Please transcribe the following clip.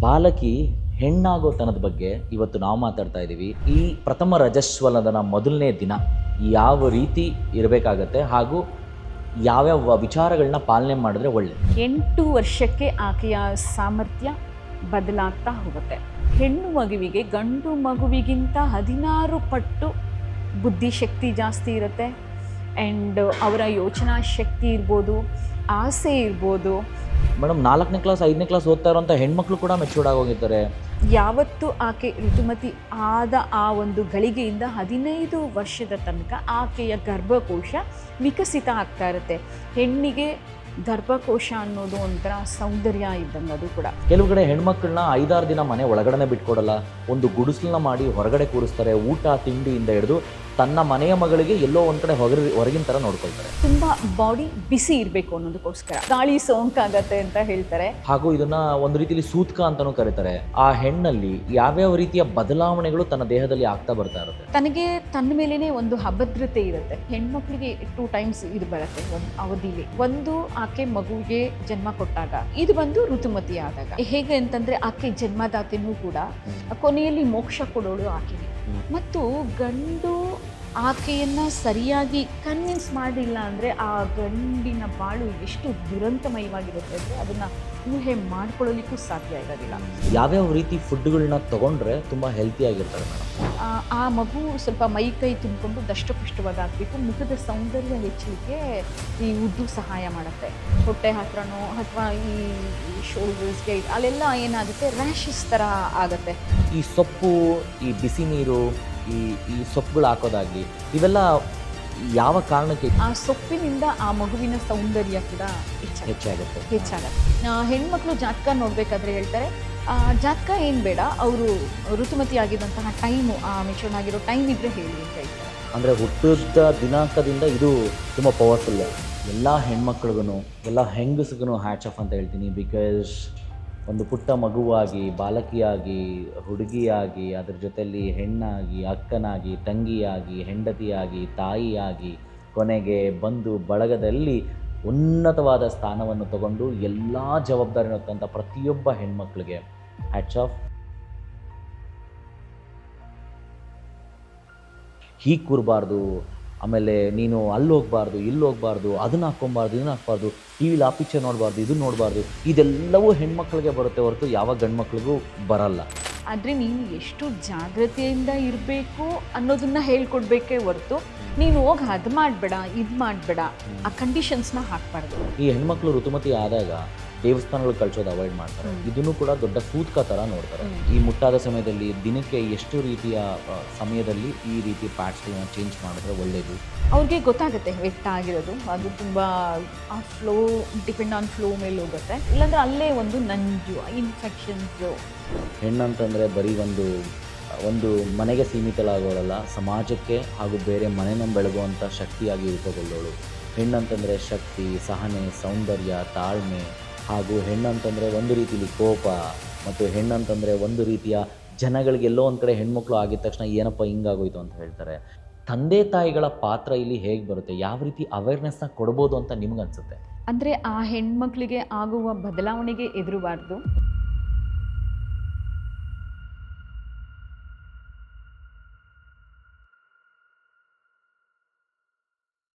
ಬಾಲಕಿ ಹೆಣ್ಣಾಗೋತನದ ಬಗ್ಗೆ ಇವತ್ತು ನಾವು ಮಾತಾಡ್ತಾ ಇದ್ದೀವಿ. ಈ ಪ್ರಥಮ ರಜಸ್ವಲನ ಮೊದಲನೇ ದಿನ ಯಾವ ರೀತಿ ಇರಬೇಕಾಗತ್ತೆ ಹಾಗೂ ಯಾವ್ಯಾವ ವಿಚಾರಗಳನ್ನ ಪಾಲನೆ ಮಾಡಿದ್ರೆ ಒಳ್ಳೆ. 8 ವರ್ಷಕ್ಕೆ ಆಕೆಯ ಸಾಮರ್ಥ್ಯ ಬದಲಾಗ್ತಾ ಹೋಗುತ್ತೆ. ಹೆಣ್ಣು ಮಗುವಿಗೆ ಗಂಡು ಮಗುವಿಗಿಂತ 16 ಪಟ್ಟು ಬುದ್ಧಿಶಕ್ತಿ ಜಾಸ್ತಿ ಇರುತ್ತೆ. ಆ್ಯಂಡ್ ಅವರ ಯೋಚನಾ ಶಕ್ತಿ ಇರ್ಬೋದು, ಆಸೆ ಇರ್ಬೋದು. ಮೇಡಮ್ 4ನೇ ಕ್ಲಾಸ್ 5ನೇ ಕ್ಲಾಸ್ ಓದ್ತಾ ಇರೋಂಥ ಹೆಣ್ಮಕ್ಳು ಕೂಡ ಮೆಚೂರ್ಡ್ ಆಗೋಗಿದ್ದಾರೆ. ಯಾವತ್ತು ಆಕೆ ಋತುಮತಿ ಆದ ಆ ಒಂದು ಗಳಿಗೆಯಿಂದ 15 ವರ್ಷದ ತನಕ ಆಕೆಯ ಗರ್ಭಕೋಶ ವಿಕಸಿತ ಆಗ್ತಾ ಇರುತ್ತೆ. ಹೆಣ್ಣಿಗೆ ಗರ್ಭಕೋಶ ಅನ್ನೋದು ಒಂಥರ ಸೌಂದರ್ಯ ಇದ್ದಂಗೆ. ಅದು ಕೂಡ ಕೆಲವು ಕಡೆ ಹೆಣ್ಮಕ್ಳನ್ನ 5-6 ದಿನ ಮನೆ ಒಳಗಡೆ ಬಿಟ್ಕೊಡಲ್ಲ, ಒಂದು ಗುಡಿಸಲನ್ನ ಮಾಡಿ ಹೊರಗಡೆ ಕೂರಿಸ್ತಾರೆ. ಊಟ ತಿಂಡಿಯಿಂದ ಹಿಡಿದು ತನ್ನ ಮನೆಯ ಮಗಳಿಗೆ ಎಲ್ಲೋ ಒಂದು ಕಡೆ ಹೊರಗಿನ ಥರ ನೋಡ್ಕೊಳ್ತಾರೆ. ತುಂಬ ಬಾಡಿ ಬಿಸಿ ಇರಬೇಕು ಅನ್ನೋದಕ್ಕೋಸ್ಕರ ಗಾಳಿ ಸೋಂಕಾಗತ್ತೆ ಅಂತ ಹೇಳ್ತಾರೆ. ಹಾಗೂ ಇದನ್ನ ಒಂದು ರೀತಿಯಲ್ಲಿ ಸೂತ್ಕ ಅಂತಾನೂ ಕರೀತಾರೆ. ಆ ಹೆಣ್ಣಲ್ಲಿ ಯಾವ್ಯಾವ ರೀತಿಯ ಬದಲಾವಣೆಗಳು ತನ್ನ ದೇಹದಲ್ಲಿ ಆಗ್ತಾ ಬರ್ತಾ ಇರುತ್ತೆ. ತನಗೆ ತನ್ನ ಮೇಲೇನೆ ಒಂದು ಅಭದ್ರತೆ ಇರುತ್ತೆ. ಹೆಣ್ಮಕ್ಳಿಗೆ 2 ಟೈಮ್ಸ್ ಇದು ಬರುತ್ತೆ ಒಂದು ಅವಧಿಲಿ. ಒಂದು ಆಕೆ ಮಗುವಿಗೆ ಜನ್ಮ ಕೊಟ್ಟಾಗ, ಇದು ಬಂದು ಋತುಮತಿ ಆದಾಗ. ಹೇಗೆ ಅಂತಂದ್ರೆ ಆಕೆ ಜನ್ಮದಾತೆನೂ ಕೂಡ ಕೊನೆಯಲ್ಲಿ ಮೋಕ್ಷ ಕೊಡೋಳು ಆಕೆಗೆ. ಮತ್ತು ಗಂಡು ಆಕೆಯನ್ನ ಸರಿಯಾಗಿ ಕನ್ವಿನ್ಸ್ ಮಾಡಿಲ್ಲ ಅಂದರೆ ಆ ಗಂಡಿನ ಬಾಳು ಎಷ್ಟು ದುರಂತಮಯವಾಗಿರುತ್ತೆ ಅಂದರೆ ಅದನ್ನು ಊಹೆ ಮಾಡ್ಕೊಳ್ಳಲಿಕ್ಕೂ ಸಾಧ್ಯ ಇರೋದಿಲ್ಲ. ಯಾವ್ಯಾವ ರೀತಿ ಫುಡ್ಗಳನ್ನ ತಗೊಂಡ್ರೆ ತುಂಬ ಹೆಲ್ತಿಯಾಗಿರ್ತಾರೆ ಮೇಡಮ್? ಆ ಮಗು ಸ್ವಲ್ಪ ಮೈ ಕೈ ತುಂಬಿಕೊಂಡು ದಷ್ಟಪುಷ್ಟವಾಗಬೇಕು. ಮುಖದ ಸೌಂದರ್ಯ ಹೆಚ್ಚಲಿಕ್ಕೆ ಈ ಉದ್ದು ಸಹಾಯ ಮಾಡುತ್ತೆ. ಹೊಟ್ಟೆ ಹತ್ರನೋ ಅಥವಾ ಈ ಶೋಲ್ಡರ್ಸ್ಗೆ ಅಲ್ಲೆಲ್ಲ ಏನಾಗುತ್ತೆ, ರ್ಯಾಷಸ್ ಥರ ಆಗುತ್ತೆ. ಈ ಸೊಪ್ಪು, ಈ ಬಿಸಿ ನೀರು, ಈ ಸೊಪ್ಪುಗಳು ಹಾಕೋದಾಗಲಿ, ಇವೆಲ್ಲ ಯಾವ ಕಾರಣಕ್ಕೆ? ಆ ಸೊಪ್ಪಿನಿಂದ ಆ ಮಗುವಿನ ಸೌಂದರ್ಯ ಕೂಡ ಹೆಚ್ಚಾಗುತ್ತೆ. ಹೆಣ್ಮಕ್ಳು ಜಾತಕ ನೋಡಬೇಕಾದ್ರೆ ಹೇಳ್ತಾರೆ, ಜಾತಕ ಏನು ಬೇಡ, ಅವರು ಋತುಮತಿ ಆಗಿದ್ದಂತಹ ಟೈಮು, ಆ ಮೆಚೂರ್ ಆಗಿರೋ ಟೈಮ್ ಇದ್ರೆ ಹೇಳಿ ಅಂತ ಹೇಳ್ತಾರೆ. ಅಂದರೆ ಹುಟ್ಟಿದ ದಿನಾಂಕದಿಂದ ಇದು ತುಂಬ ಪವರ್ಫುಲ್. ಎಲ್ಲ ಹೆಣ್ಮಕ್ಳಿಗೂ ಎಲ್ಲ ಹೆಂಗಸಿಗೂ ಹ್ಯಾಟ್ಸ್ ಆಫ್ ಅಂತ ಹೇಳ್ತೀನಿ. ಬಿಕಾಸ್ ಒಂದು ಪುಟ್ಟ ಮಗುವಾಗಿ, ಬಾಲಕಿಯಾಗಿ, ಹುಡುಗಿಯಾಗಿ, ಅದ್ರ ಜೊತೆಯಲ್ಲಿ ಹೆಣ್ಣಾಗಿ, ಅಕ್ಕನಾಗಿ, ತಂಗಿಯಾಗಿ, ಹೆಂಡತಿಯಾಗಿ, ತಾಯಿಯಾಗಿ, ಕೊನೆಗೆ ಬಂದು ಬಳಗದಲ್ಲಿ ಉನ್ನತವಾದ ಸ್ಥಾನವನ್ನು ತಗೊಂಡು ಎಲ್ಲ ಜವಾಬ್ದಾರಿ ಹೊತ್ತಂಥ ಪ್ರತಿಯೊಬ್ಬ ಹೆಣ್ಮಕ್ಳಿಗೆ ಹ್ಯಾಟ್ಸ್ ಆಫ್. ಹೀಗೆ ಕೂರಬಾರ್ದು, ಆಮೇಲೆ ನೀನು ಅಲ್ಲಿ ಹೋಗಬಾರ್ದು, ಇಲ್ಲಿ ಹೋಗಬಾರ್ದು, ಅದನ್ನು ಹಾಕ್ಕೊಬಾರ್ದು, ಇದನ್ನು ಹಾಕ್ಬಾರ್ದು, ಟಿ ವಿಲಿ ಆ ಪಿಕ್ಚರ್ ನೋಡಬಾರ್ದು, ಇದನ್ನು ನೋಡಬಾರ್ದು, ಇದೆಲ್ಲವೂ ಹೆಣ್ಮಕ್ಳಿಗೆ ಬರುತ್ತೆ ಹೊರತು ಯಾವ ಗಂಡು ಮಕ್ಳಿಗೂ ಬರಲ್ಲ. ಆದರೆ ನೀನು ಎಷ್ಟು ಜಾಗ್ರತೆಯಿಂದ ಇರಬೇಕು ಅನ್ನೋದನ್ನ ಹೇಳ್ಕೊಡ್ಬೇಕೇ ಹೊರತು ನೀನು ಹೋಗಿ ಅದು ಮಾಡಬೇಡ, ಇದು ಮಾಡಬೇಡ, ಆ ಕಂಡೀಷನ್ಸ್ನ ಹಾಕಬಾರ್ದು. ಈ ಹೆಣ್ಮಕ್ಳು ಋತುಮತಿ ಆದಾಗ ದೇವಸ್ಥಾನಗಳು ಕಳಿಸೋದು ಅವಾಯ್ಡ್ ಮಾಡ್ತಾರೆ. ಇದನ್ನು ಕೂಡ ದೊಡ್ಡ ಸೂತ್ಕ ಥರ ನೋಡ್ತಾರೆ. ಈ ಮುಟ್ಟಾದ ಸಮಯದಲ್ಲಿ ದಿನಕ್ಕೆ ಎಷ್ಟು ರೀತಿಯ ಸಮಯದಲ್ಲಿ ಈ ರೀತಿ ಪ್ಯಾಡ್ಸ್ಗಳನ್ನ ಚೇಂಜ್ ಮಾಡಿದ್ರೆ ಒಳ್ಳೆಯದು? ಅವ್ರಿಗೆ ಗೊತ್ತಾಗುತ್ತೆ ವೆಟ್ ಆಗಿರೋದು. ಅದು ತುಂಬ ಆ ಫ್ಲೋ ಡಿಪೆಂಡ್ ಆನ್ ಫ್ಲೋ ಮೇಲೆ ಹೋಗುತ್ತೆ. ಇಲ್ಲಾಂದರೆ ಅಲ್ಲೇ ಒಂದು ನಂಜು, ಇನ್ಫೆಕ್ಷನ್ಸು. ಹೆಣ್ಣಂತಂದರೆ ಬರೀ ಒಂದು ಮನೆಗೆ ಸೀಮಿತಳಾಗೋಳಲ್ಲ, ಸಮಾಜಕ್ಕೆ ಹಾಗೂ ಬೇರೆ ಮನೆನ ಬೆಳಗುವಂಥ ಶಕ್ತಿಯಾಗಿ ರೂಪುಗೊಳ್ಳೋಳು. ಹೆಣ್ಣಂತಂದರೆ ಶಕ್ತಿ, ಸಹನೆ, ಸೌಂದರ್ಯ, ತಾಳ್ಮೆ, ಹಾಗೂ ಹೆಣ್ಣಂತಂದರೆ ಒಂದು ರೀತಿಯಲ್ಲಿ ಕೋಪ, ಮತ್ತು ಹೆಣ್ಣಂತಂದರೆ ಒಂದು ರೀತಿಯ ಜನಗಳಿಗೆ ಎಲ್ಲೋ ಒಂದು ಕಡೆ ಹೆಣ್ಮಕ್ಳು ಆಗಿದ ತಕ್ಷಣ ಏನಪ್ಪ ಹಿಂಗಾಗೋಯ್ತು ಅಂತ ಹೇಳ್ತಾರೆ. ತಂದೆ ತಾಯಿಗಳ ಪಾತ್ರ ಇಲ್ಲಿ ಹೇಗೆ ಬರುತ್ತೆ? ಯಾವ ರೀತಿ ಅವೇರ್ನೆಸ್ನ ಕೊಡ್ಬೋದು ಅಂತ ನಿಮ್ಗನ್ಸುತ್ತೆ? ಅಂದರೆ ಆ ಹೆಣ್ಮಕ್ಳಿಗೆ ಆಗುವ ಬದಲಾವಣೆಗೆ ಎದುರಬಾರ್ದು.